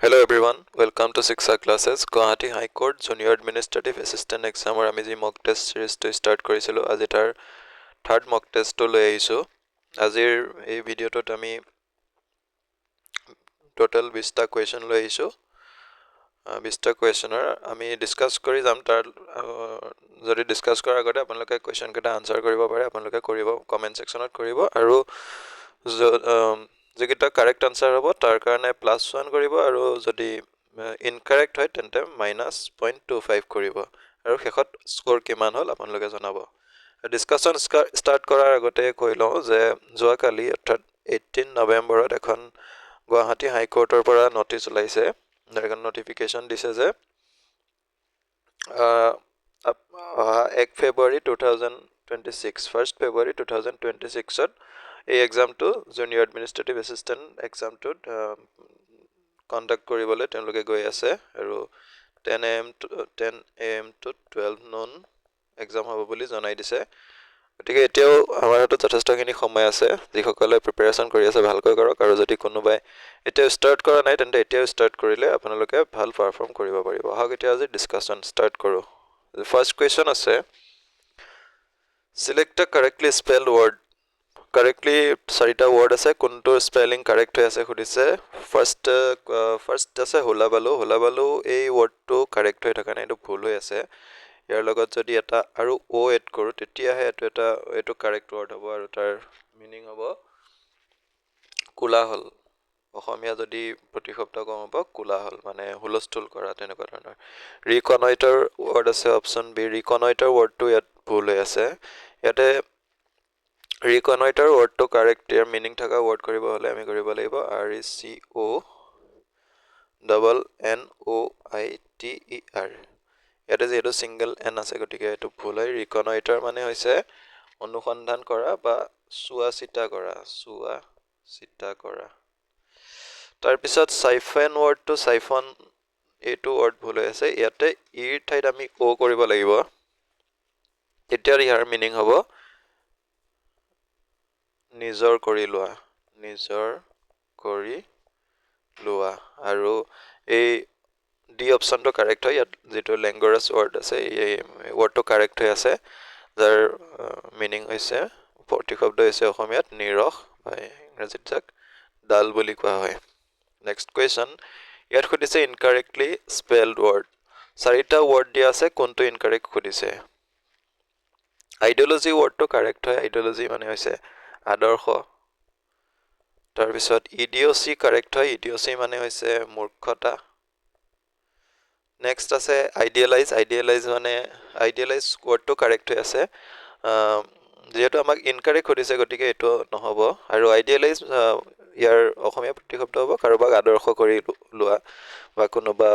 Hello everyone, welcome to Shiksha Classes. Guwahati High Court Junior Administrative Assistant Exam or আমি যি mock test series to start কৰিছিলো আজি তাৰ third mock test to লৈ আহিছো আজিৰ এই ভিডিঅ'টোত আমি total 20টা question লৈ আহিছো 20টা questioner আমি ডিসকাস কৰি যাম তাৰ যদি ডিসকাস কৰাৰ আগতে আপোনালোকে question কেইটা আনসাৰ কৰিব পাৰে আপোনালোকে কৰিব কমেন্ট সেকশনত কৰিব আৰু যেগিটা কাৰেক্ট আনসাৰ হ'ব তাৰ কাৰণে +1 কৰিব আৰু যদি ইনকাৰেক্ট হয় তেন্তে -0.25 কৰিব আৰু শেষত স্কোৰ কিমান হ'ল আপোনালোকে জনাব ডিসকাশন স্টাৰ্ট কৰাৰ আগতে কৈ লওঁ যে যোৱা কালি অৰ্থাৎ 18 নৱেম্বৰত এখন গুৱাহাটী হাই কোৰ্টৰ পৰা নটিচ ওলাইছে এখন নটিফিকেশন দিছে যে 1 ফেব্ৰুৱাৰী 2026 1 ফেব্ৰুৱাৰী 2026 ত এই এক্সামটো জুনিয়ৰ এডমিনিষ্ট্ৰেটিভ এছিষ্টেণ্ট এক্সামটোত কণ্ডাক্ট কৰিবলৈ তেওঁলোকে গৈ আছে আৰু 10 AM to 12 noon এক্সাম হ'ব বুলি জনাই দিছে গতিকে এতিয়াও আমাৰ হাতত যথেষ্টখিনি সময় আছে যিসকলে প্ৰিপাৰেচন কৰি আছে ভালকৈ কৰক আৰু যদি কোনোবাই এতিয়া ষ্টাৰ্ট কৰা নাই তেন্তে এতিয়া ষ্টাৰ্ট কৰিলে আপোনালোকে ভাল পাৰফৰ্ম কৰিব পাৰিব আহক এতিয়া আজি ডিসকাশন ষ্টাৰ্ট কৰোঁ ফাৰ্ষ্ট কোৱেশ্চন আছে সিলেক্ট আ কাৰেক্টলি স্পেল্ড ৱৰ্ড কাৰেক্টলি চাৰিটা ৱৰ্ড আছে কোনটো স্পেলিং কাৰেক্ট হৈ আছে সুধিছে ফাৰ্ষ্ট আছে হোলাবালু হোলাবালু এই ৱৰ্ডটো কাৰেক্ট হৈ থকা নাই এইটো ভুল হৈ আছে ইয়াৰ লগত যদি এটা আৰু ও এড কৰোঁ তেতিয়াহে এইটো কাৰেক্ট ৱৰ্ড হ'ব আৰু তাৰ মিনিং হ'ব কোলাহল অসমীয়া যদি প্ৰতিশব্দ কম হ'ব কোলাহল মানে হুলস্থুল কৰা তেনেকুৱা ধৰণৰ ৰিকনইটাৰ ৱৰ্ড আছে অপশ্যন বি ৰিকনইটাৰ ৱৰ্ডটো ইয়াত ভুল হৈ আছে ইয়াতে ৰিকনইটাৰ ৱৰ্ডটো কাৰেক্ট ইয়াৰ মিনিং থকা ৱৰ্ড কৰিব হ'লে আমি কৰিব লাগিব RECONNOITER ইয়াতে যিহেতু সিঙ্গল এন আছে গতিকে এইটো ভুল হয় ৰিকনইটাৰ মানে হৈছে অনুসন্ধান কৰা বা চোৱা চিতা কৰা তাৰপিছত সাইফন ৱৰ্ডটো সাইফন এইটো ৱৰ্ড ভুল হৈ আছে ইয়াতে ইৰ ঠাইত আমি ও কৰিব লাগিব তেতিয়া ইয়াৰ মিনিং হ'ব নিজৰ কৰি লোৱা আৰু এই ডি অপশ্যনটো কাৰেক্ট হয় ইয়াত যেটো ল্যাঙ্গুৱেজ ৱৰ্ড আছে এই ৱৰ্ডটো কাৰেক্ট হৈ আছে যাৰ মিনিং হৈছে প্ৰতিশব্দ হৈছে অসমীয়াত নিৰখ বা ইংৰাজীত যাক ডাল বুলি কোৱা হয় নেক্সট কোৱেশ্চন ইয়াত সুধিছে ইনকাৰেক্টলি স্পেল্ড ৱৰ্ড চাৰিটা ৱৰ্ড দিয়া আছে কোনটো ইনকাৰেক্ট সুধিছে আইডিওলজি ৱৰ্ডটো কাৰেক্ট হয় আইডিওলজি মানে হৈছে আদৰ্শ তাৰপিছত ইডিঅচি কাৰেক্ট হয় ইডিঅচি মানে হৈছে মূৰ্খতা নেক্সট আছে আইডিয়ালাইজ মানে আইডিয়ালাইজ ৱৰ্ডটো কাৰেক্ট হৈ আছে যেহেতু আমাক ইনকাৰেক্ট সুধিছে গতিকে এইটো নহ'ব আৰু আইডিয়ালাইজ ইয়াৰ অসমীয়া প্ৰতিশব্দ হ'ব কাৰোবাক আদৰ্শ কৰি লোৱা বা কোনোবা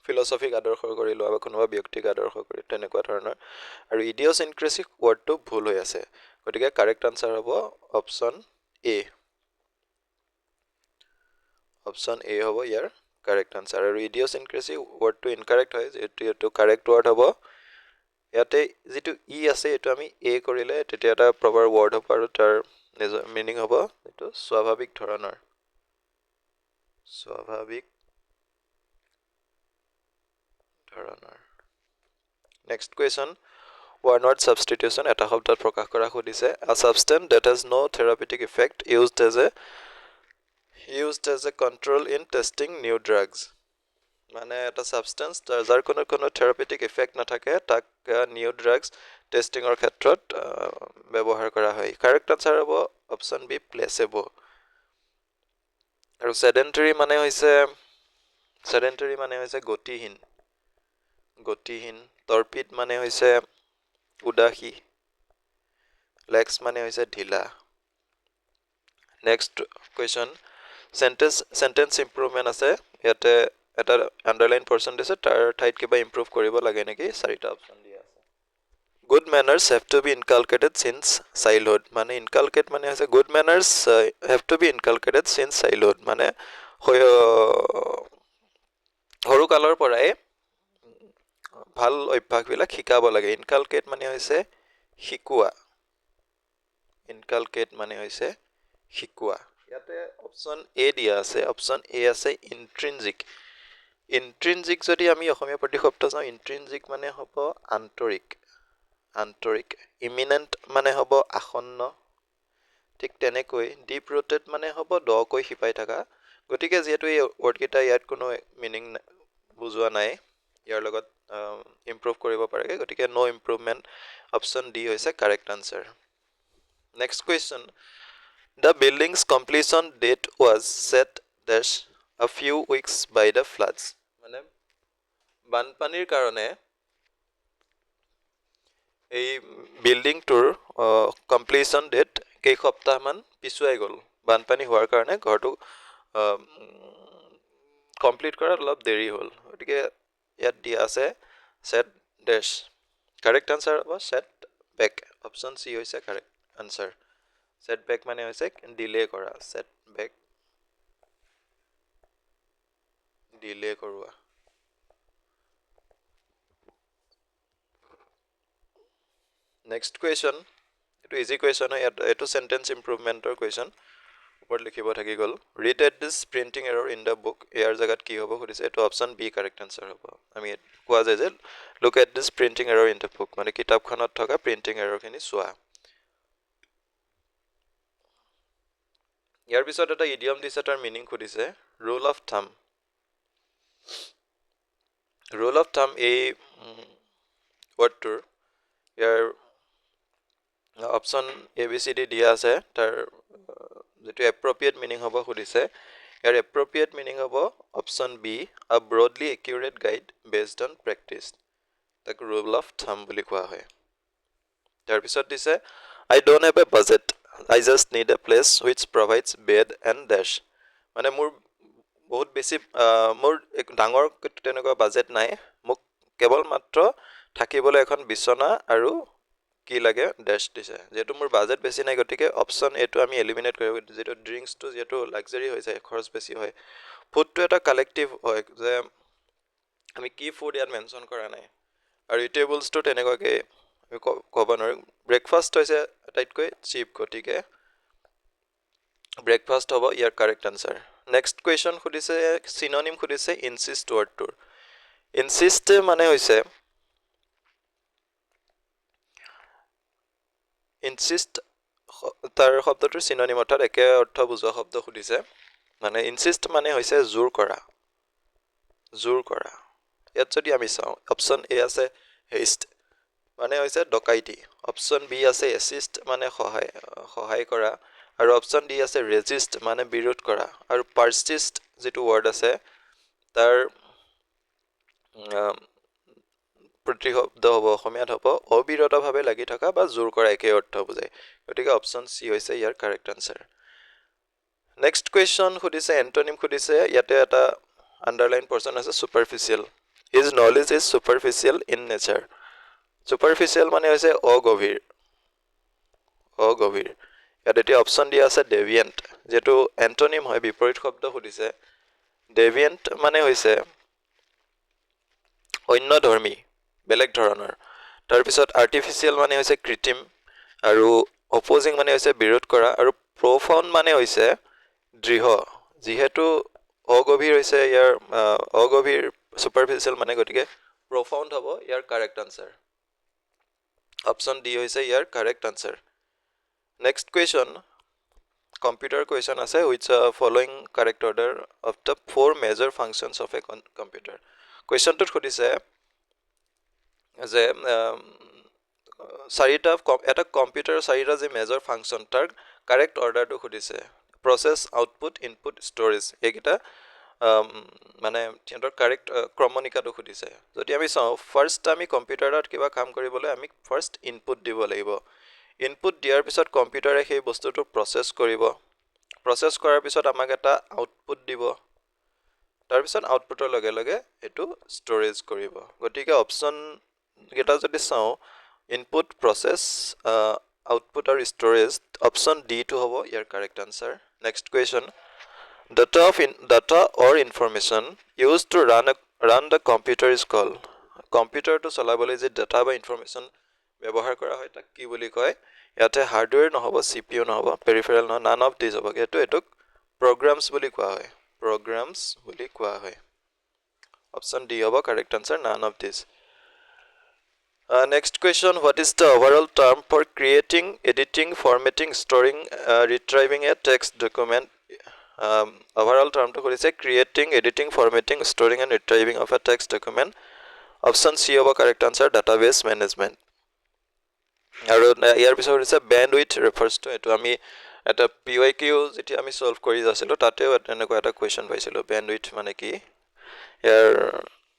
ফিলচফিক আদৰ্শ কৰি লোৱা বা কোনোবা ব্যক্তিক আদৰ্শ কৰি তেনেকুৱা ধৰণৰ আৰু ইডিঅচিনক্ৰেটিক ৱৰ্ডটো ভুল হৈ আছে গতিকে কাৰেক্ট আনসাৰ হ'ব অপশ্যন এ হ'ব ইয়াৰ কাৰেক্ট আনসাৰ আৰু ইডিঅচিনক্ৰেটিক ৱৰ্ডটো ইনকাৰেক্ট হয় যেহেতু এইটো কাৰেক্ট ৱৰ্ড হ'ব ইয়াতে যেটো ই আছে এইটো আমি এ কৰিলে তেতিয়া এটা প্ৰপাৰ ৱৰ্ড হ'ব আৰু তাৰ নিজৰ মিনিং হ'ব এইটো স্বাভাৱিক ধৰণৰ next question one word substitution এটা শব্দত প্ৰকাশ কৰা সুধিছে a substance that has no therapeutic effect used as a control in testing new drugs মানে এটা সাবস্টেন্স যাৰ কোনো থেৰাপিউটিক ইফেক্ট নাথাকে তাক নিউ ড্ৰাগছ টেষ্টিংৰ ক্ষেত্ৰত ব্যৱহাৰ কৰা হয় কাৰেক্ট আনসাৰ হ'ব অপশ্যন বি প্লেসেবো আৰু সেডেন্টাৰী মানে হৈছে গতিহীন টৰ্পিড মানে হৈছে উদাসী লেক্স মানে হৈছে ঢিলা নেক্সট কোৱেশ্চন সেন্টেন্স ইমপ্ৰুভমেন্ট আছে ইয়াতে এটা আন্ডাৰলাইন পৰ্চন দিছে তাৰ ঠাইত কিবা ইমপ্ৰুভ কৰিব লাগে নেকি চাৰিটা অপচন দিয়া আছে good manners have to be inculcated since childhood মানে ইনকালকেট মানে হৈছে good manners have to be inculcated since childhood মানে সৰু কালৰ পৰাই ভাল অভ্যাসবিলাক শিকাব লাগে ইনকালকেট মানে হৈছে শিকোৱা ইয়াতে অপশন এ দিয়া আছে অপশন এ আছে ইন্ট্ৰিনজিক ইন্ট্ৰিনজিক যদি আমি অসমীয়া প্ৰতিশব্দ চাওঁ ইন্ট্ৰিনজিক মানে হ'ব আন্তৰিক ইমিনেন্ট মানে হ'ব আসন্ন ঠিক তেনেকৈ ডিপ ৰুটেড মানে হ'ব দকৈ শিপাই থকা গতিকে যেহেতু এই ৱৰ্ডকেইটা ইয়াত কোনো মিনিং বুজোৱা নাই ইয়াৰ লগত ইম্প্ৰুভ কৰিব পাৰে গতিকে নো ইম্প্ৰুভমেণ্ট অপশন ডি হৈছে correct answer next question The building's completion date was set dash a few weeks by the floods. মানে বানপানীৰ কাৰণে এই বিল্ডিংটোৰ কমপ্লিশ্যন ডেট কেইসপ্তাহমান পিছুৱাই গ'ল বানপানী হোৱাৰ কাৰণে ঘৰটো কমপ্লিট কৰাত অলপ দেৰি হ'ল গতিকে ইয়াত দিয়া আছে সেট ডেছ কাৰেক্ট আনসাৰ হ'ব সেট বেক অপশ্যন চি হৈছে কাৰেক্ট আনসাৰ সেট বেক মানে হৈছে ডিলে কৰা সেট বেক ডিলে কৰোৱা নেক্সট কুৱেশ্যন এইটো ইজি কুৱেশ্যন হয় এইটো সেন্টেন্স ইম্প্ৰুভমেণ্টৰ কুৱেশ্যন ওপৰত লিখিব থাকি গ'ল read at this printing error in the book ইয়াৰ জেগাত কি হ'ব সুধিছে এইটো অপশ্যন বি কাৰেক্ট আনসাৰ হ'ব আমি কোৱা যায় যে look at this printing error in the book মানে কিতাপখনত থকা প্ৰিণ্টিং এৰৰখিনি চোৱা ইয়াৰ পিছত এটা ইডিয়ম দিছে তাৰ মিনিং সুধিছে ৰুল অফ থাম এই ৱৰ্ডটোৰ ইয়াৰ option A B C D দিয়া আছে তাৰ যেটো এপ্ৰোপ্ৰিয়েট মিনিং হ'ব সুধিছে ইয়াৰ এপ্ৰোপ্ৰিয়েট মিনিং হ'ব option B a broadly accurate guide based on practice তাক ৰুল অফ থাম বুলি কোৱা হয় তাৰপিছত দিছে I don't have a budget I just need a place which provides bed and dash মানে মোৰ বহুত বেছি মোৰ ডাঙৰ তেনেকুৱা বাজেট নাই মোক কেৱল মাত্ৰ থাকিবলৈ এখন বিছনা আৰু কি লাগে ডেশ দিছে যেহেতু মোৰ বাজেট বেছি নাই গতিকে অপশ্যন এটো আমি এলিমিনেট কৰিব যেটো ড্ৰিংকসটো যেটো লাক্সাৰি হৈ যায় খৰচ বেছি হয় ফুডটো এটা কালেক্টিভ হয় যে আমি কি ফুড ইয়াত মেনশ্যন কৰা নাই আৰু ইটেবলছটো তেনেকুৱাকে ক'ব নোৱাৰিম ব্ৰেকফাষ্ট হৈছে আটাইতকৈ চিপ গতিকে ব্ৰেকফাষ্ট হ'ব ইয়াৰ কাৰেক্ট আনসাৰ নেক্সট কুৱেশ্যন সুধিছে সিনোনিম সুধিছে ইনসিষ্ট ৱৰ্ডটোৰ ইনসিষ্ট মানে হৈছে ইনসিষ্ট তাৰ শব্দটোৰ সিনোনিম অৰ্থাৎ একে অৰ্থ বুজোৱা শব্দ সুধিছে মানে ইনসিষ্ট মানে হৈছে জোৰ কৰা ইয়াত যদি আমি চাওঁ অপশ্যন এ আছে হেষ্ট মানে হৈছে ডকাইতি অপশ্যন বি আছে এসিষ্ট মানে সহায় কৰা আৰু অপশ্যন ডি আছে ৰেজিষ্ট মানে বিৰোধ কৰা আৰু পাৰসিষ্ট যেটো ৱৰ্ড আছে তাৰ প্ৰতিশব্দ হ'ব অসমীয়াত হ'ব অবিৰতভাৱে লাগি থকা বা জোৰ কৰা একে অৰ্থ বুজায় গতিকে অপশ্যন চি হৈছে ইয়াৰ কাৰেক্ট আনসাৰ নেক্সট কুৱেশ্যন সুধিছে এন্টোনিম সুধিছে ইয়াতে এটা আন্ডাৰলাইন পৰ্চন আছে superficial his knowledge is superficial in nature superficial মানে হৈছে অগভীৰ ইয়াত এতিয়া অপশ্যন দিয়া আছে ডেভিয়েণ্ট যেটো এন্টোনিম হয় বিপৰীত শব্দ সুধিছে ডেভিয়েণ্ট মানে হৈছে অন্যধৰ্মী বেলেগ ধৰণৰ তাৰপিছত আৰ্টিফিচিয়েল মানে হৈছে কৃত্ৰিম আৰু অপোজিং মানে হৈছে বিৰোধ কৰা আৰু প্ৰফাউণ্ড মানে হৈছে দৃঢ় যেহেতু অগভীৰ হৈছে ইয়াৰ অগভীৰ সুপাৰফিচিয়েল মানে গতিকে প্ৰফাউণ্ড হ'ব ইয়াৰ কাৰেক্ট আনসাৰ অপশ্যন ডি হৈছে ইয়াৰ correct answer next question computer question আছে which following correct order of the four major functions of a computer কুৱেশ্যনটোত সুধিছে যে এটা কম্পিউটাৰৰ চাৰিটা যে মেজৰ ফাংচন তাৰ কাৰেক্ট অৰ্ডাৰটো সুধিছে প্ৰসেছ আউটপুট ইনপুট ষ্ট'ৰেজ এইকেইটা মানে সিহঁতৰ কাৰেক্ট ক্ৰমণিকাটো সুধিছে যদি আমি চাওঁ ফাৰ্ষ্ট আমি কম্পিউটাৰত কিবা কাম কৰিবলৈ আমি ফাৰ্ষ্ট ইনপুট দিব লাগিব ইনপুট দিয়াৰ পিছত কম্পিউটাৰে সেই বস্তুটো প্ৰসেছ কৰাৰ পিছত আমাক এটা আউটপুট দিব তাৰপিছত আউটপুটৰ লগে লগে এটো ষ্ট'ৰেজ কৰিব গতিকে অপশ্যন কেইটা যদি চাওঁ ইনপুট প্ৰসেছ আউটপুট আৰু ষ্ট'ৰেজ অপশ্যন ডি টো হ'ব ইয়াৰ correct answer next question data or information used to run the computer is called কম্পিউটাৰটো চলাবলৈ যে ডাটা বা ইনফৰমেশ্যন ব্যৱহাৰ কৰা হয় তাক কি বুলি কয় ইয়াতে হাৰ্ডৱেৰ নহ'ব CPU নহ'ব পেৰিফেৰেল নহয় নান অফ দিছ হ'ব এইটোক programs বুলি কোৱা হয় programs বুলি কোৱা হয় option D হ'ব correct answer none of this next question what is the overall term for creating editing formatting storing retrieving a text document overall term to is creating editing formatting storing and retrieving of a text document option C হ'ব correct answer database management আৰু ইয়াৰ পিছত হৈছে bandwidth refers to এটো আমি এটা PYQ যেতিয়া আমি solve কৰি আছিলো তাতেও এনেকুৱা এটা কোৱেশ্চন পাইছিলো bandwidth মানে কি ইয়াৰ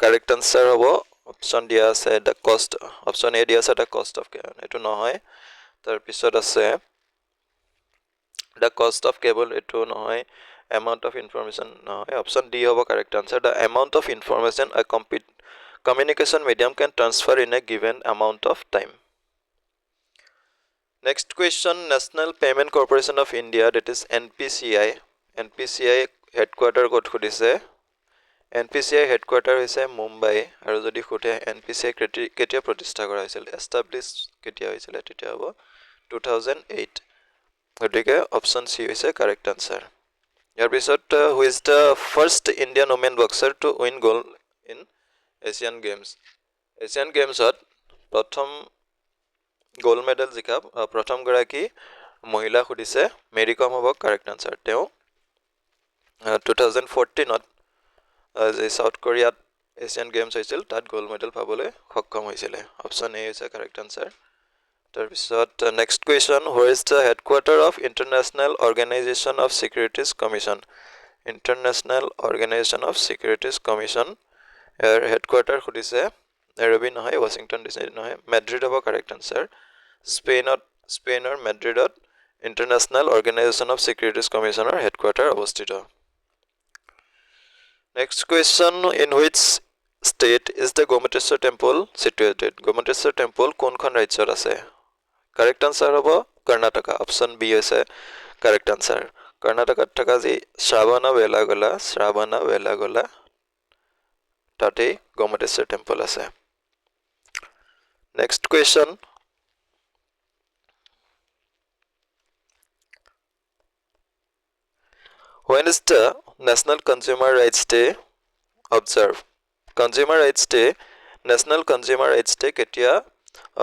কারেক্ট আনসার হবো অপশন দিয়া আছে the cost অপশন এ দিয়া আছে the cost of এটো নহয় তার পিছত আছে the cost of cable এটো নহয় amount of information নহয় অপশন ডি হবো correct answer the amount of information a communication medium can transfer in a given amount of time next question National Payment Corporation of India that is NPCI headquarter ক'ত খুলিছে NPCI headquarter হৈছে মুম্বাই আৰু যদি খুটে NPCI কেতিয়া প্ৰতিষ্ঠা কৰা হৈছিল establish কেতিয়া হৈছিল তেতিয়া হ'ব 2008 গতিকে অপশন সি হৈছে কারেক্ট আনসার ইয়াৰ পিছত who is the first Indian women boxer to win gold in Asian Games প্ৰথম গোল্ড মেডেল জিকা প্ৰথম গৰাকী মহিলা খুদিছে মেৰী কম হ'ব কারেক্ট আনসার তেও 2014 যে সাউথ কোরিয়াত এশিয়ান গেমস হৈছিল তাত গোল্ড মেডেল পাবলৈ সক্ষম হৈছিল অপশন এ হৈছে কারেক্ট আনসার তাৰ পিছত next question where is the headquarter of International Organization of Securities Commission এর হেডকোয়ার্টার খুদিছে নেইৰোবি নহয় ওয়াশিংটন ডিসি নহয় মাদ্ৰিদ হ'ব কাৰেক্ট আনসাৰ স্পেনৰ মাদ্ৰিদত International Organization of Securities Commissioner headquarter অৱস্থিত Next question in which state is the Gomateshwar temple situated Gomateshwar temple কোনখন ৰাজ্যত আছে correct answer হ'ব কৰ্ণাটকা option B হৈছে correct answer কৰ্ণাটকাত থকা যি শ্ৰাৱণা বেলাগোলা তাতে Gomateshwar temple আছে next question when is the National Consumer Rights Day observed National Consumer Rights Day কেতিয়া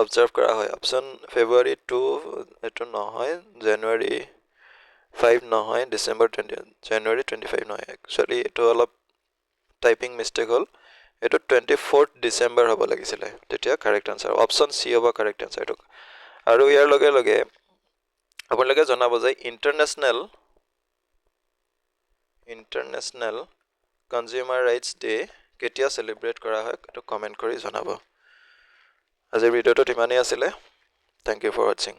observe কৰা হয় অপশন ফেব্ৰুৱাৰী 2 এটো নহয় জানুৱাৰী 5 নহয় ডিসেম্বৰ 20 জানুৱাৰী 25 নহয় একচুয়ালি এটো অলপ টাইপিং মিস্টেক হল এটো 24th ডিসেম্বৰ হ'ব লাগিছিল তেতিয়া কাৰেক্ট আনসাৰ অপশন সি হ'ব কাৰেক্ট আনসাৰ এটো আৰু ইয়াৰ লগে লগে আপোনালোকে জনাব যে ইন্টাৰনেশনাল কনজিউমাৰ ৰাইটস ডে কেতিয়া সেলিব্ৰেট কৰা হয় এটো কমেন্ট কৰি জনাব আজিৰ ভিডিওটো ইমানেই আছিল থ্যাংক ইউ ফৰ ওয়াচিং